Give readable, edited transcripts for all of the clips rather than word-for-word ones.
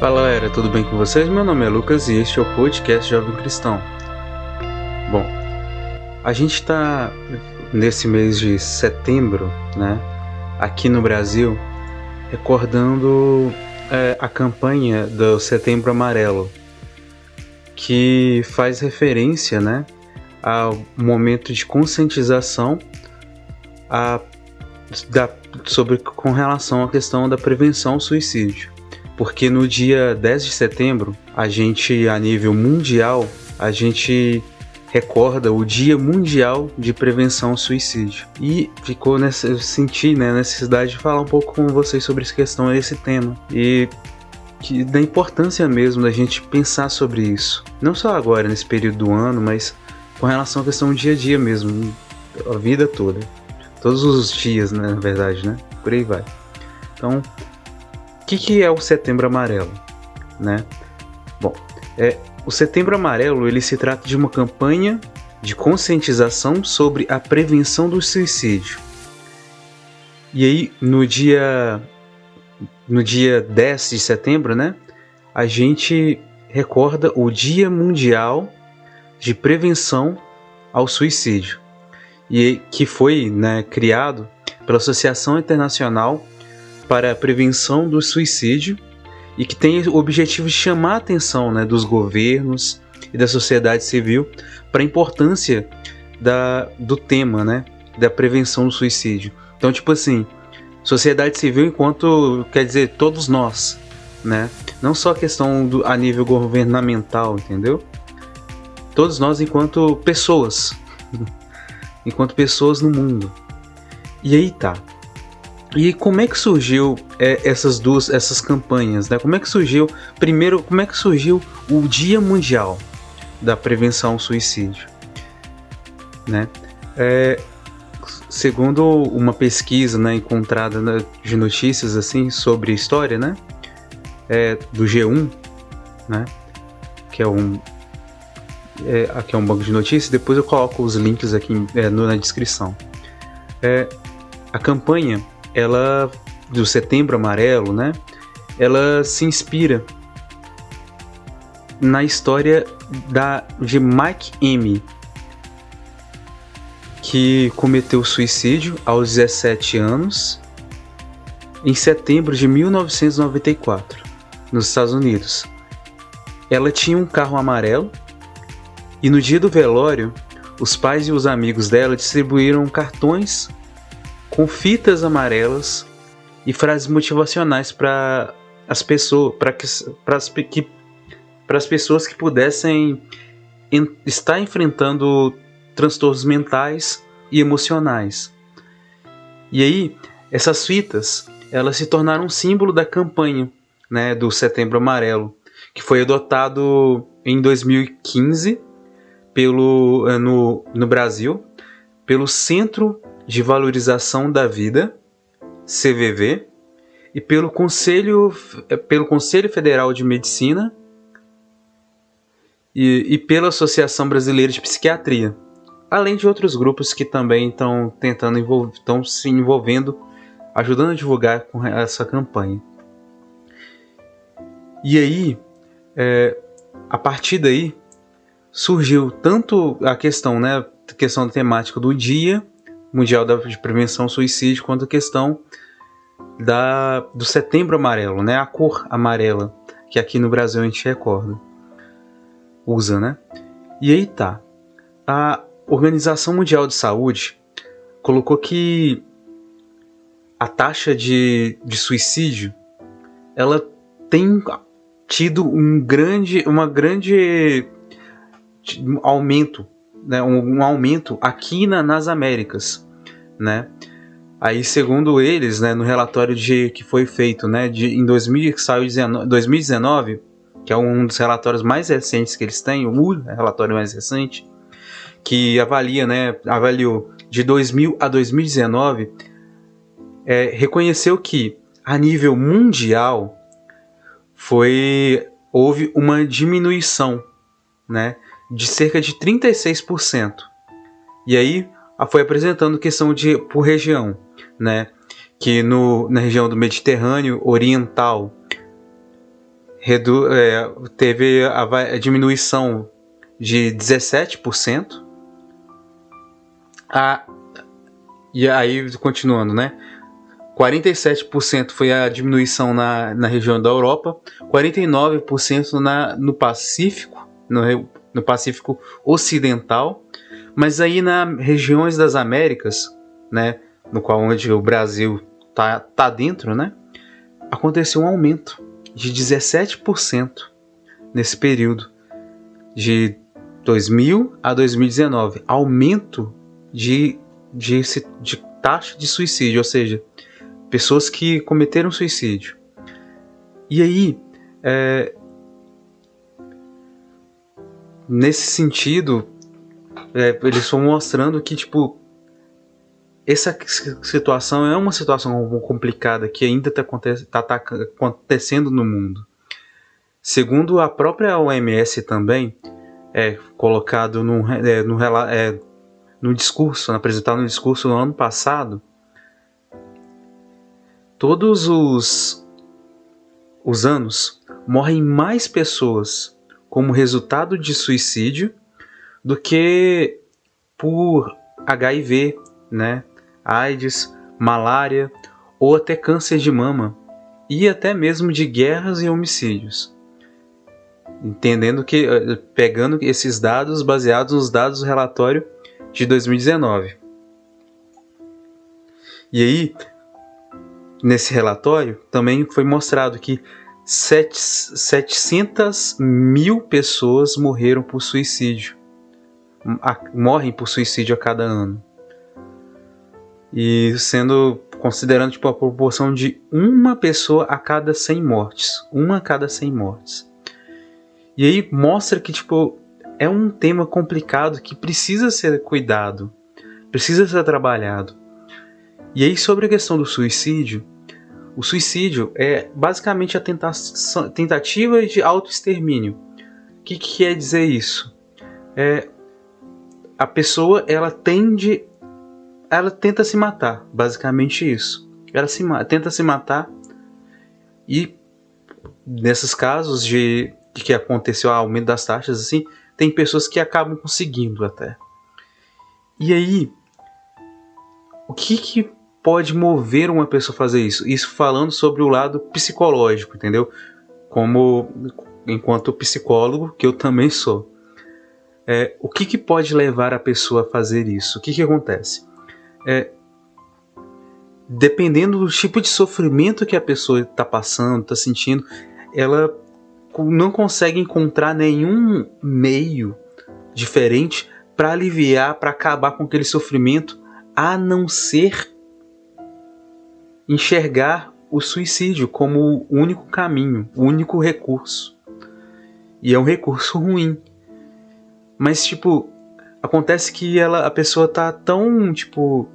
Fala galera, tudo bem com vocês? Meu nome é Lucas e este é o podcast Jovem Cristão. Bom, a gente está nesse mês de setembro, né, aqui no Brasil, recordando a campanha do Setembro Amarelo, que faz referência, né, ao momento de conscientização com relação à questão da prevenção ao suicídio. Porque no dia 10 de setembro, a nível mundial, a gente recorda o Dia Mundial de Prevenção ao Suicídio. E eu senti, né, a necessidade de falar um pouco com vocês sobre essa questão, esse tema. E da importância mesmo da gente pensar sobre isso. Não só agora, nesse período do ano, mas com relação à questão do dia a dia mesmo, a vida toda. Todos os dias, né, na verdade, né? Por aí vai. Então, o que é o Setembro Amarelo, né? Bom, o Setembro Amarelo ele se trata de uma campanha de conscientização sobre a prevenção do suicídio. E aí, no dia 10 de setembro, né, a gente recorda o Dia Mundial de Prevenção ao Suicídio, e que foi, né, criado pela Associação Internacional para a Prevenção do Suicídio e que tem o objetivo de chamar a atenção, né, dos governos e da sociedade civil para a importância do tema, né, da prevenção do suicídio. Então, tipo assim, sociedade civil enquanto, quer dizer, todos nós, né, não só a questão a nível governamental, entendeu? Todos nós enquanto pessoas, enquanto pessoas no mundo. E aí tá. E como é que surgiu essas campanhas, né? Como é que surgiu o Dia Mundial da Prevenção ao Suicídio, né? Segundo uma pesquisa, né, encontrada de notícias assim sobre história, né, do G1, né, que é aqui é um banco de notícias. Depois eu coloco os links aqui na descrição. A campanha do Setembro Amarelo, né, ela se inspira na história de Mike M., que cometeu suicídio aos 17 anos em setembro de 1994, nos Estados Unidos. Ela tinha um carro amarelo e no dia do velório, os pais e os amigos dela distribuíram cartões com fitas amarelas e frases motivacionais para as pessoas, para as pessoas que pudessem estar enfrentando transtornos mentais e emocionais. E aí, essas fitas, elas se tornaram um símbolo da campanha, né, do Setembro Amarelo, que foi adotado em 2015 no Brasil pelo Centro de Valorização da Vida, CVV, e pelo Conselho Federal de Medicina e pela Associação Brasileira de Psiquiatria, além de outros grupos que também estão se envolvendo, ajudando a divulgar com essa campanha. E aí, a partir daí, surgiu tanto a questão, né, a questão da temática do Dia Mundial de Prevenção ao Suicídio, quanto a questão do Setembro Amarelo, né, a cor amarela, que aqui no Brasil a gente usa, né? E aí tá. A Organização Mundial de Saúde colocou que a taxa de suicídio, ela tem tido um grande aumento, né, um aumento aqui nas Américas, né? Aí, segundo eles, né, no relatório que foi feito, né, em 2019, que é um dos relatórios mais recentes que eles têm, o relatório mais recente, que avaliou de 2000 a 2019, reconheceu que a nível mundial houve uma diminuição, né, de cerca de 36%. E aí foi apresentando questão por região, né, que na região do Mediterrâneo Oriental teve a diminuição de 17%. E aí, continuando, né? 47% foi a diminuição na região da Europa, 49% no Pacífico, no Pacífico Ocidental, mas aí nas regiões das Américas, né, no qual onde o Brasil tá dentro, né, aconteceu um aumento de 17% nesse período de 2000 a 2019, aumento de taxa de suicídio, ou seja, pessoas que cometeram suicídio. E aí, nesse sentido, eles estão mostrando que, tipo, essa situação é uma situação complicada que ainda está acontecendo no mundo. Segundo a própria OMS também, colocado no discurso, apresentado no discurso no ano passado, todos os anos morrem mais pessoas como resultado de suicídio do que por HIV, né, AIDS, malária ou até câncer de mama e até mesmo de guerras e homicídios. Entendendo que, pegando esses dados baseados nos dados do relatório de 2019. E aí, nesse relatório, também foi mostrado que 700 mil pessoas morreram por suicídio. Morrem por suicídio a cada ano. E considerando tipo, a proporção de uma pessoa a cada 100 mortes. Uma a cada 100 mortes. E aí mostra que tipo, é um tema complicado que precisa ser cuidado. Precisa ser trabalhado. E aí sobre a questão do suicídio, o suicídio é basicamente a tentativa de autoextermínio. O que quer dizer isso? A pessoa ela tenta se matar, basicamente isso. Ela tenta se matar e nesses casos de que aconteceu o aumento das taxas, assim, tem pessoas que acabam conseguindo até. E aí, o que pode mover uma pessoa a fazer isso? Isso falando sobre o lado psicológico, entendeu? Enquanto psicólogo, que eu também sou. O que pode levar a pessoa a fazer isso? O que acontece? Dependendo do tipo de sofrimento que a pessoa está passando, está sentindo, ela não consegue encontrar nenhum meio diferente para aliviar, para acabar com aquele sofrimento, a não ser enxergar o suicídio como o único caminho, o único recurso. E é um recurso ruim. Mas, tipo, acontece que a pessoa tá tão, tipo,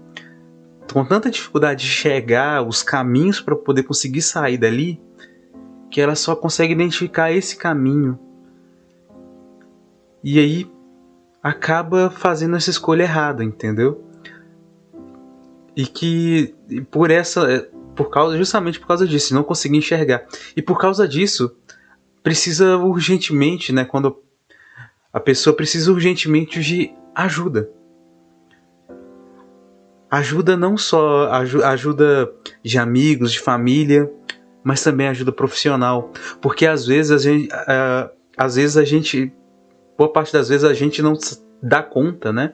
com tanta dificuldade de enxergar os caminhos para poder conseguir sair dali, que ela só consegue identificar esse caminho. E aí acaba fazendo essa escolha errada, entendeu? E que justamente por causa disso, não conseguir enxergar. E por causa disso, precisa urgentemente, né, quando a pessoa precisa urgentemente de ajuda. Ajuda não só ajuda de amigos, de família, mas também ajuda profissional. Porque às vezes boa parte das vezes a gente não dá conta, né?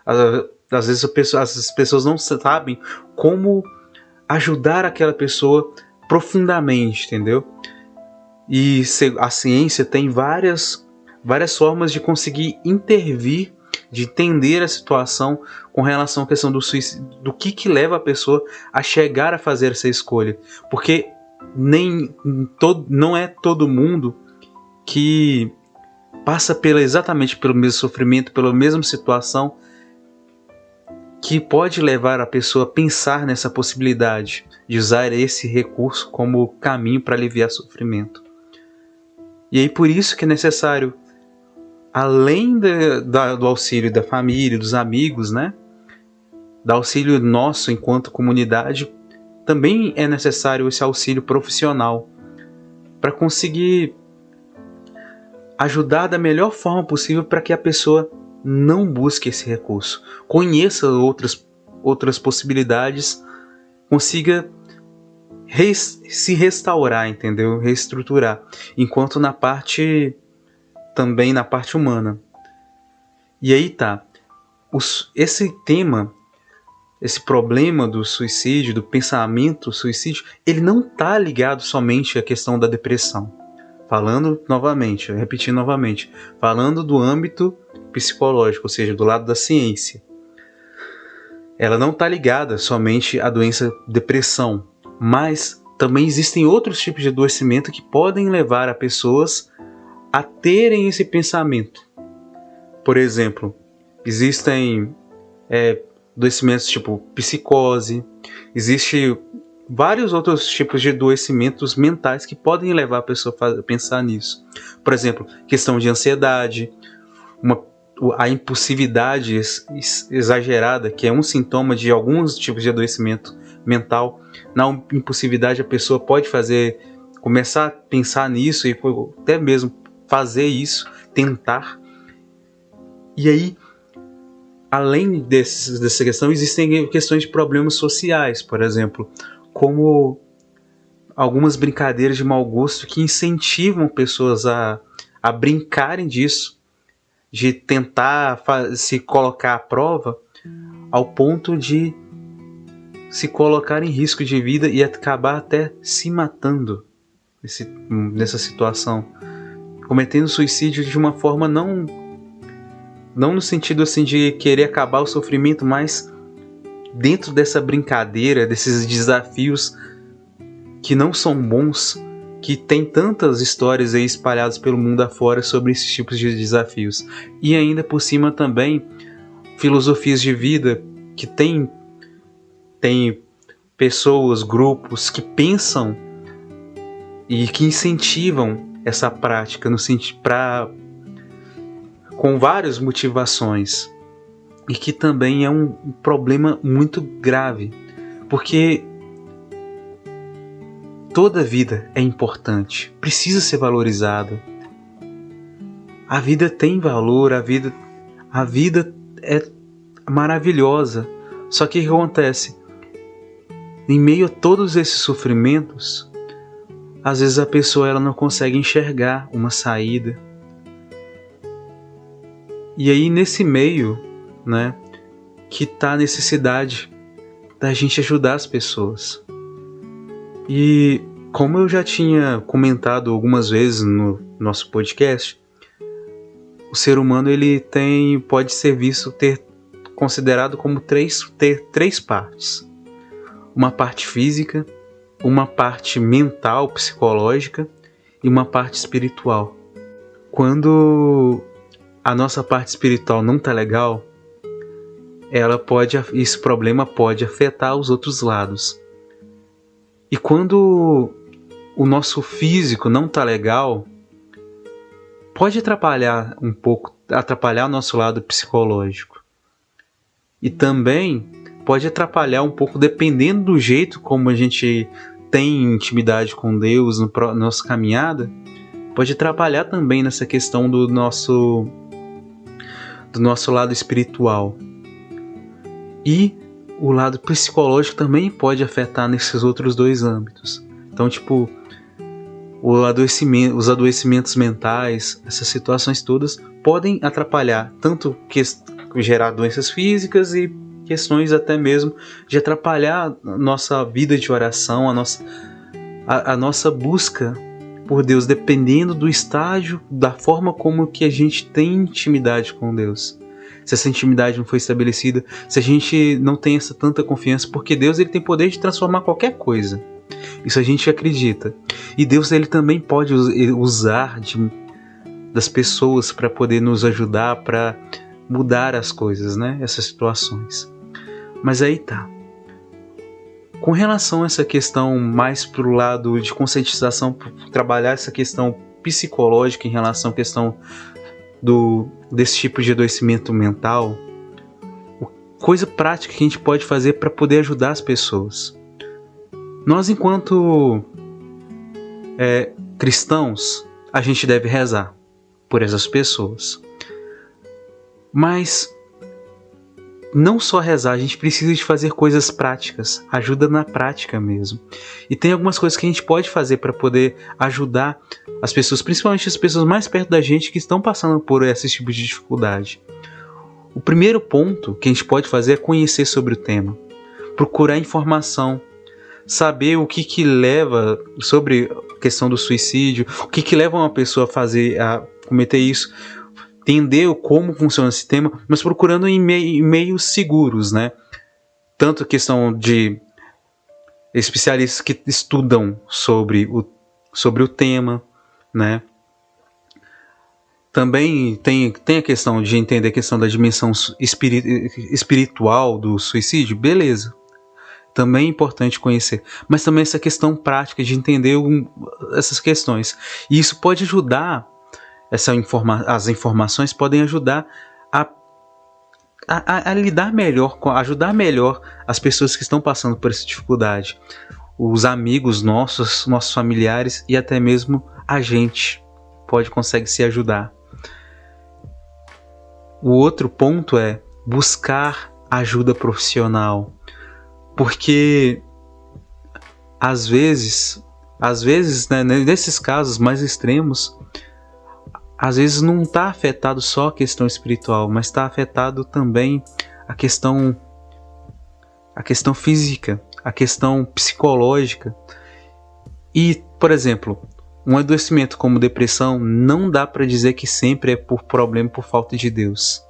Às vezes as pessoas não sabem como ajudar aquela pessoa profundamente, entendeu? E a ciência tem várias formas de conseguir intervir, de entender a situação com relação à questão do suicídio, do que leva a pessoa a chegar a fazer essa escolha. Porque não é todo mundo que passa exatamente pelo mesmo sofrimento, pela mesma situação, que pode levar a pessoa a pensar nessa possibilidade de usar esse recurso como caminho para aliviar sofrimento. E aí por isso que é necessário, além do auxílio da família, dos amigos, né, do auxílio nosso enquanto comunidade, também é necessário esse auxílio profissional para conseguir ajudar da melhor forma possível para que a pessoa não busque esse recurso, conheça outras possibilidades, consiga se restaurar, entendeu? Reestruturar, enquanto também na parte humana. E aí tá, esse tema, esse problema do suicídio, do pensamento suicídio, ele não tá ligado somente à questão da depressão. Repetindo novamente, falando do âmbito psicológico, ou seja, do lado da ciência. Ela não está ligada somente à doença depressão, mas também existem outros tipos de adoecimento que podem levar a pessoas a terem esse pensamento. Por exemplo, existem adoecimentos tipo psicose, existem vários outros tipos de adoecimentos mentais que podem levar a pessoa a pensar nisso. Por exemplo, questão de ansiedade, a impulsividade exagerada, que é um sintoma de alguns tipos de adoecimento mental. Na impulsividade, a pessoa pode começar a pensar nisso e até mesmo fazer isso, tentar. E aí, além dessa questão, existem questões de problemas sociais, por exemplo, como algumas brincadeiras de mau gosto que incentivam pessoas a brincarem disso, de tentar se colocar à prova ao ponto de se colocar em risco de vida e acabar até se matando nessa situação, cometendo suicídio de uma forma não no sentido assim de querer acabar o sofrimento, mas dentro dessa brincadeira, desses desafios que não são bons, que tem tantas histórias aí espalhadas pelo mundo afora sobre esses tipos de desafios. E ainda por cima também filosofias de vida que tem pessoas, grupos que pensam e que incentivam essa prática com várias motivações, e que também é um problema muito grave, porque toda vida é importante, precisa ser valorizada. A vida tem valor, a vida é maravilhosa. Só que o que acontece? Em meio a todos esses sofrimentos, às vezes a pessoa ela não consegue enxergar uma saída. E aí nesse meio, né, que está a necessidade da gente ajudar as pessoas. E como eu já tinha comentado algumas vezes no nosso podcast, o ser humano ele pode ser visto considerado como ter três partes. Uma parte física, uma parte mental, psicológica e uma parte espiritual. Quando a nossa parte espiritual não está legal, esse problema pode afetar os outros lados. E quando o nosso físico não está legal, pode atrapalhar o nosso lado psicológico. E também pode atrapalhar um pouco, dependendo do jeito como a gente tem intimidade com Deus na nossa caminhada, pode atrapalhar também nessa questão do nosso lado espiritual. E o lado psicológico também pode afetar nesses outros dois âmbitos. Então, os adoecimentos mentais, essas situações todas podem atrapalhar, tanto gerar doenças físicas e questões até mesmo de atrapalhar a nossa vida de oração, a nossa busca por Deus, dependendo do estágio, da forma como que a gente tem intimidade com Deus. Se essa intimidade não foi estabelecida, se a gente não tem essa tanta confiança, porque Deus ele tem poder de transformar qualquer coisa. Isso a gente acredita. E Deus ele também pode usar das pessoas para poder nos ajudar, para mudar as coisas, né? Essas situações. Mas aí tá. Com relação a essa questão mais pro lado de conscientização, trabalhar essa questão psicológica em relação à questão desse tipo de adoecimento mental, coisa prática que a gente pode fazer para poder ajudar as pessoas. Nós, enquanto cristãos, a gente deve rezar por essas pessoas. Mas não só rezar, a gente precisa de fazer coisas práticas, ajuda na prática mesmo. E tem algumas coisas que a gente pode fazer para poder ajudar as pessoas, principalmente as pessoas mais perto da gente que estão passando por esse tipo de dificuldade. O primeiro ponto que a gente pode fazer é conhecer sobre o tema, procurar informação, saber o que leva sobre a questão do suicídio, o que leva uma pessoa a cometer isso, entender como funciona esse tema, mas procurando em meios seguros, né? Tanto a questão de especialistas que estudam sobre o tema, né? Também tem a questão de entender a questão da dimensão espiritual do suicídio, beleza. Também é importante conhecer, mas também essa questão prática de entender essas questões. E isso pode ajudar, as informações podem ajudar a lidar melhor, ajudar melhor as pessoas que estão passando por essa dificuldade. Os amigos nossos familiares e até mesmo a gente consegue se ajudar. O outro ponto é buscar ajuda profissional. Porque às vezes, né, nesses casos mais extremos, às vezes não está afetado só a questão espiritual, mas está afetado também a questão física, a questão psicológica. E, por exemplo, um adoecimento como depressão não dá para dizer que sempre é por problema, por falta de Deus.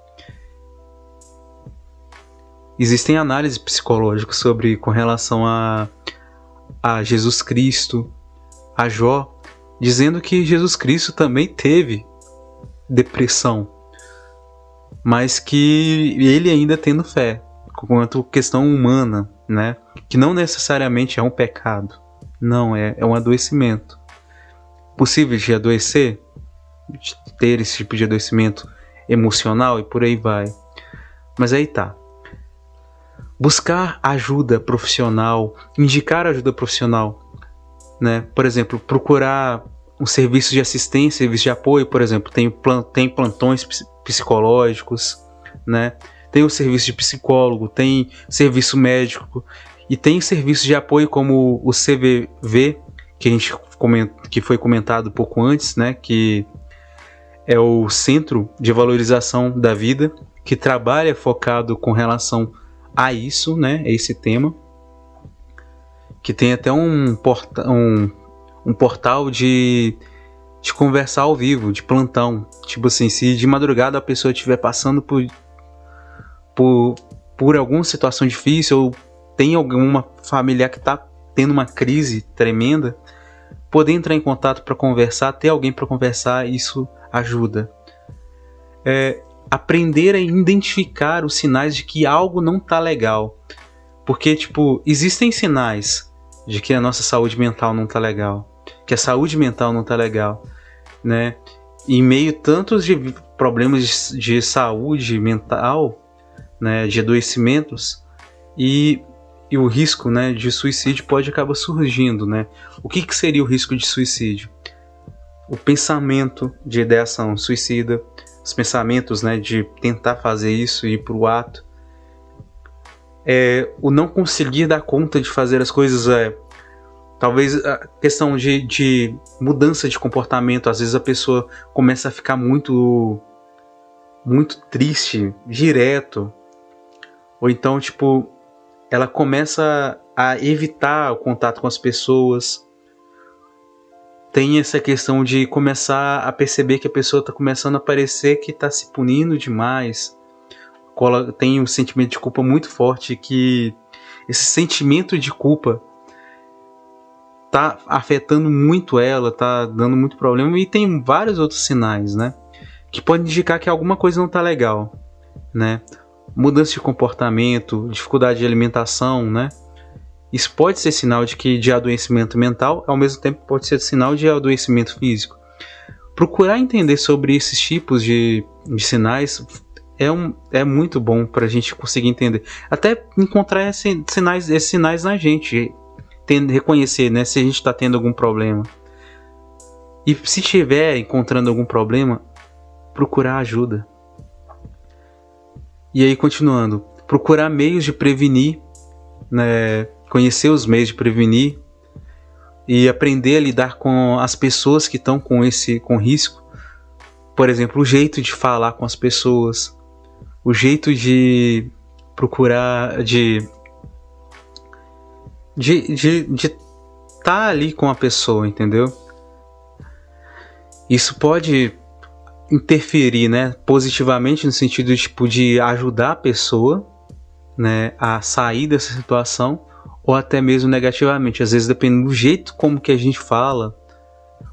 Existem análises psicológicas com relação a Jesus Cristo, a Jó, dizendo que Jesus Cristo também teve depressão, mas que ele ainda tendo fé, quanto questão humana, né? Que não necessariamente é um pecado, não, é um adoecimento. Possível de adoecer, de ter esse tipo de adoecimento emocional e por aí vai. Mas aí tá. Buscar ajuda profissional, indicar ajuda profissional, né? Por exemplo, procurar um serviço de assistência, serviço de apoio, por exemplo, tem plantões psicológicos, né? Tem o serviço de psicólogo, tem serviço médico e tem serviço de apoio como o CVV, que foi comentado um pouco antes, né? Que é o Centro de Valorização da Vida, que trabalha focado com relação a isso, né? Esse tema, que tem até um portal de conversar ao vivo, de plantão. Tipo assim, se de madrugada a pessoa estiver passando por alguma situação difícil, ou tem alguma familiar que está tendo uma crise tremenda, poder entrar em contato para conversar, ter alguém para conversar, isso ajuda. Aprender a identificar os sinais de que algo não está legal. Porque, existem sinais de que a nossa saúde mental não está legal, que a saúde mental não está legal, né? Em meio tantos de problemas de saúde mental, né, de adoecimentos, e o risco, né, de suicídio pode acabar surgindo, né? O que seria o risco de suicídio? O pensamento de ideação suicida, os pensamentos, né, de tentar fazer isso e ir para o ato, o não conseguir dar conta de fazer as coisas, talvez a questão de mudança de comportamento. Às vezes a pessoa começa a ficar muito triste, direto, ou então ela começa a evitar o contato com as pessoas. Tem essa questão de começar a perceber que a pessoa está começando a parecer que está se punindo demais. Tem um sentimento de culpa muito forte, que esse sentimento de culpa está afetando muito ela, está dando muito problema. E tem vários outros sinais, né, que podem indicar que alguma coisa não está legal, né? Mudança de comportamento, dificuldade de alimentação, né? Isso pode ser sinal de adoecimento mental, ao mesmo tempo pode ser sinal de adoecimento físico. Procurar entender sobre esses tipos de sinais é muito bom para a gente conseguir entender. Até encontrar esses sinais na gente, reconhecer, né, se a gente está tendo algum problema. E se estiver encontrando algum problema, procurar ajuda. E aí, continuando, procurar meios de prevenir, né? Conhecer os meios de prevenir e aprender a lidar com as pessoas que estão com risco. Por exemplo, o jeito de falar com as pessoas, o jeito de procurar, de estar ali com a pessoa, entendeu? Isso pode interferir, né, positivamente no sentido tipo, de ajudar a pessoa, né, a sair dessa situação, ou até mesmo negativamente. Às vezes, dependendo do jeito como que a gente fala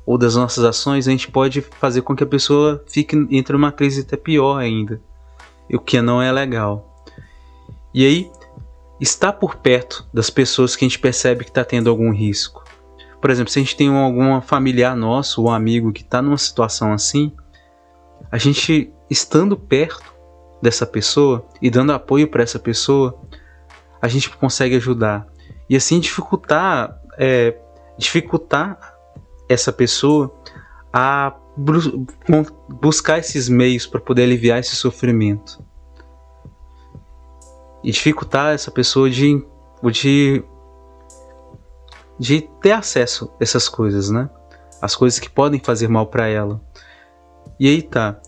ou das nossas ações, a gente pode fazer com que a pessoa entre numa crise até pior ainda, o que não é legal. E aí, estar por perto das pessoas que a gente percebe que está tendo algum risco. Por exemplo, se a gente tem algum familiar nosso ou amigo que está numa situação assim, a gente estando perto dessa pessoa e dando apoio para essa pessoa, a gente consegue ajudar. E assim dificultar essa pessoa a buscar esses meios para poder aliviar esse sofrimento. E dificultar essa pessoa de ter acesso a essas coisas, né? As coisas que podem fazer mal para ela. E aí tá,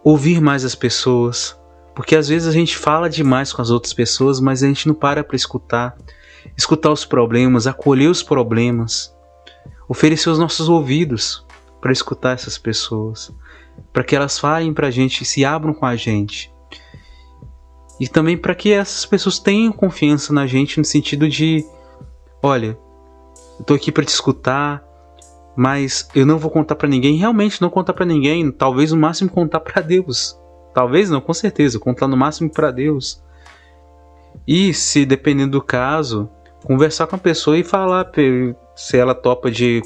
ouvir mais as pessoas, porque às vezes a gente fala demais com as outras pessoas, mas a gente não para escutar os problemas, acolher os problemas, oferecer os nossos ouvidos para escutar essas pessoas, para que elas falem para a gente, se abram com a gente. E também para que essas pessoas tenham confiança na gente no sentido de, olha, eu tô aqui para te escutar, mas eu não vou contar para ninguém, realmente não contar para ninguém, talvez no máximo contar para Deus. Talvez não, com certeza, contar no máximo para Deus. E se dependendo do caso, conversar com a pessoa e falar se ela topa de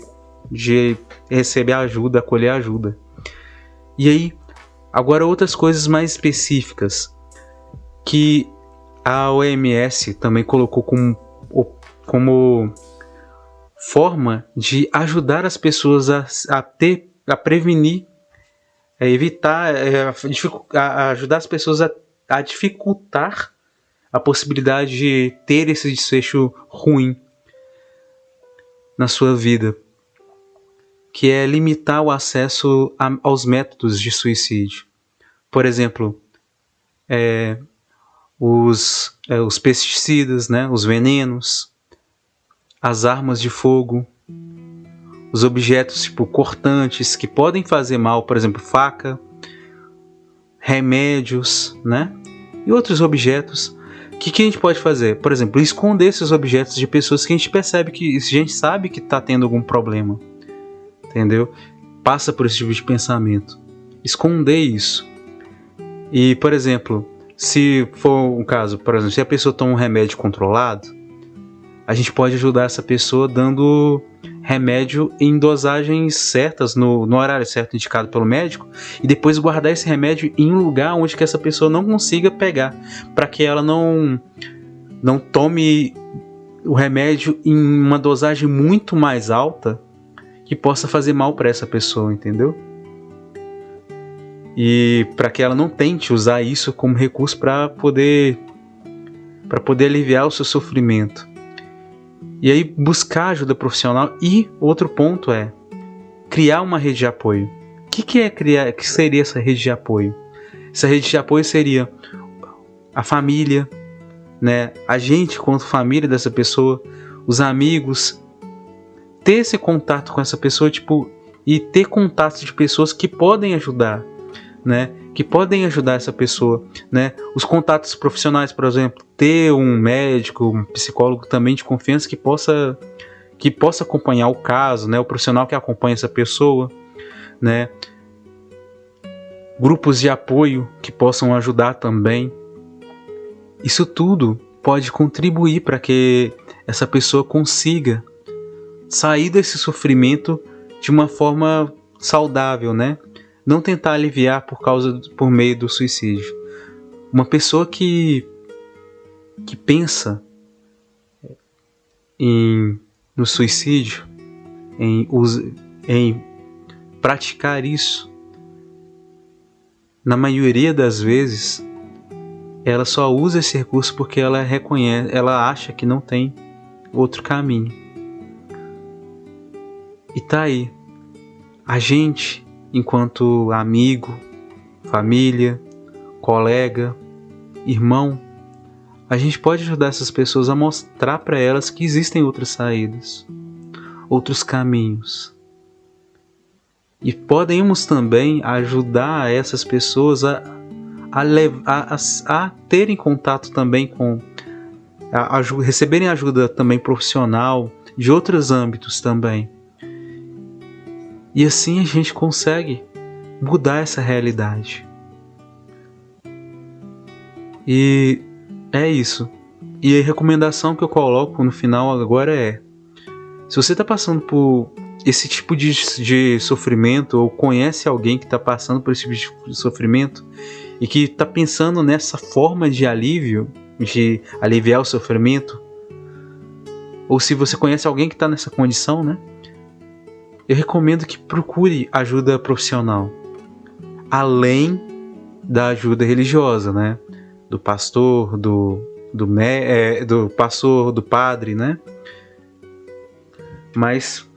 receber ajuda, acolher ajuda. E aí, agora outras coisas mais específicas que a OMS também colocou como forma de ajudar as pessoas a prevenir, a evitar, a ajudar as pessoas a dificultar a possibilidade de ter esse desfecho ruim na sua vida, que é limitar o acesso aos métodos de suicídio. Por exemplo, os pesticidas, né, os venenos, as armas de fogo, os objetos tipo cortantes que podem fazer mal, por exemplo, faca, remédios, né, e outros objetos. O que a gente pode fazer? Por exemplo, esconder esses objetos de pessoas que a gente percebe que a gente sabe que está tendo algum problema, entendeu? Passa por esse tipo de pensamento. Esconder isso. E, por exemplo, se for um caso, por exemplo, se a pessoa toma um remédio controlado, a gente pode ajudar essa pessoa dando remédio em dosagens certas, no horário certo indicado pelo médico, e depois guardar esse remédio em um lugar onde que essa pessoa não consiga pegar, para que ela não tome o remédio em uma dosagem muito mais alta que possa fazer mal para essa pessoa, entendeu? E para que ela não tente usar isso como recurso para poder aliviar o seu sofrimento. E aí buscar ajuda profissional. E outro ponto é criar uma rede de apoio. O que seria essa rede de apoio? Essa rede de apoio seria a família, né? A gente quanto família dessa pessoa, os amigos, ter esse contato com essa pessoa, e ter contato de pessoas que podem ajudar, né? Que podem ajudar essa pessoa, né? Os contatos profissionais, por exemplo, ter um médico, um psicólogo também de confiança que possa acompanhar o caso, né? O profissional que acompanha essa pessoa, né? Grupos de apoio que possam ajudar também. Isso tudo pode contribuir para que essa pessoa consiga sair desse sofrimento de uma forma saudável, né? Não tentar aliviar por meio do suicídio. Uma pessoa que pensa no suicídio, em praticar isso, na maioria das vezes, ela só usa esse recurso porque ela reconhece, ela acha que não tem outro caminho. E tá aí, a gente, enquanto amigo, família, colega, irmão, a gente pode ajudar essas pessoas a mostrar para elas que existem outras saídas, outros caminhos. E podemos também ajudar essas pessoas a terem contato também com, receberem ajuda também profissional de outros âmbitos também. E assim a gente consegue mudar essa realidade. E é isso. E a recomendação que eu coloco no final agora é: se você está passando por esse tipo de sofrimento, ou conhece alguém que está passando por esse tipo de sofrimento e que está pensando nessa forma de alívio, de aliviar o sofrimento, ou se você conhece alguém que está nessa condição, né? Eu recomendo que procure ajuda profissional, além da ajuda religiosa, né? Do pastor, do pastor, do padre, né? Mas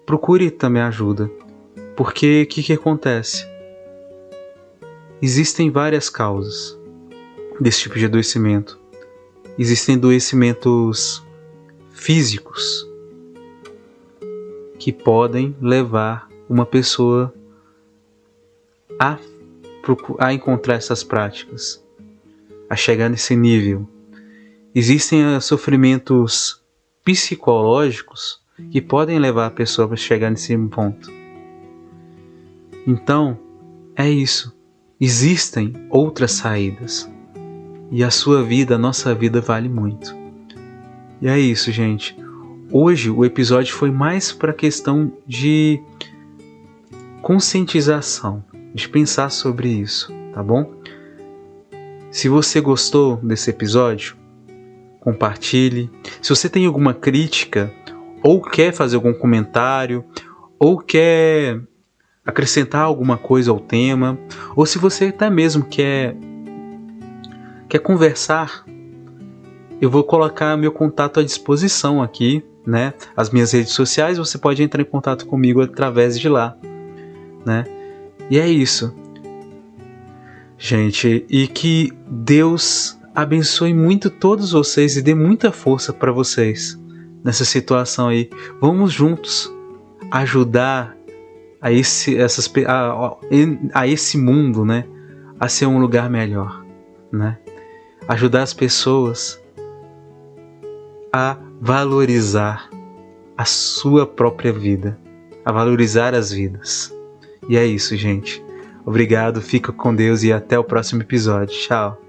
procure também ajuda, porque o que acontece? Existem várias causas desse tipo de adoecimento. Existem adoecimentos físicos que podem levar uma pessoa a encontrar essas práticas, a chegar nesse nível. Existem sofrimentos psicológicos que podem levar a pessoa a chegar nesse ponto. Então, é isso. Existem outras saídas. E a sua vida, a nossa vida vale muito. E é isso, gente. Hoje o episódio foi mais para a questão de conscientização, de pensar sobre isso, tá bom? Se você gostou desse episódio, compartilhe. Se você tem alguma crítica, ou quer fazer algum comentário, ou quer acrescentar alguma coisa ao tema, ou se você até mesmo quer conversar, eu vou colocar meu contato à disposição aqui, né? As minhas redes sociais, você pode entrar em contato comigo através de lá, né? E é isso, gente, e que Deus abençoe muito todos vocês e dê muita força para vocês nessa situação aí. Vamos juntos ajudar a esse mundo, né, a ser um lugar melhor, né? Ajudar as pessoas a valorizar a sua própria vida, a valorizar as vidas. E é isso, gente. Obrigado, fica com Deus e até o próximo episódio. Tchau.